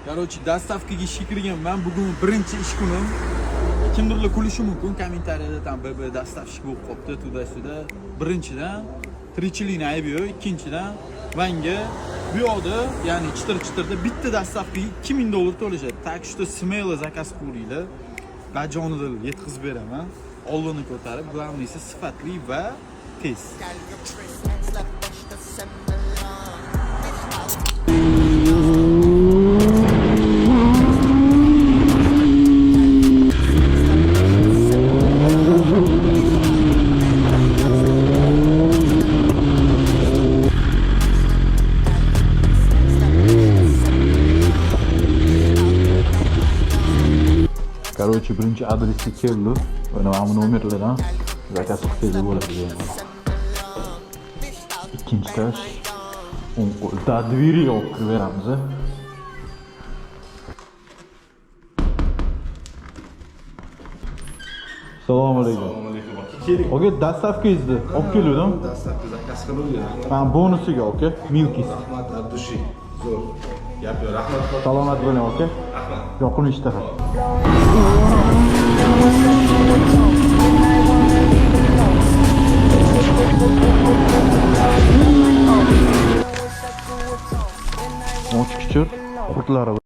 Короче, dostavkaga ishga kirganman. Bugun birinchi ish kunim. Kimdirlar kulishi mumkin kommentariyada tam BB dostavщик bo'lib qopti, tuda-suda. Birinchidan tirikchilikni aybi yo'q, ikkinchidan menga bu yoqda, ya'ni chitir-chitirda bitta dostavkaga $2000 to'lashadi. Tak что смело zakaz qilinglar. Bajonidil yetkazib beraman. Oldini ko'tarib, главныйsi sifatli va tez. Короче, birinchi adresga keldi. Mana bu nomerlardan zakaz qilib bo'ladi. Ikkinchi tash o'ng qo'lda dveri olib kirib beramiz. Assalomu alaykum. Oke, dostavkangizni olib keldim. Dostavka zakaz qilingan. Men bonusiga, oke? Milkis. Rahmat, dushi. Zo'r. Gap yo'q, rahmat. Salomat bo'ling, oke? Rahmat. Yoqimli ishtaha. Moch kichir, qurtlari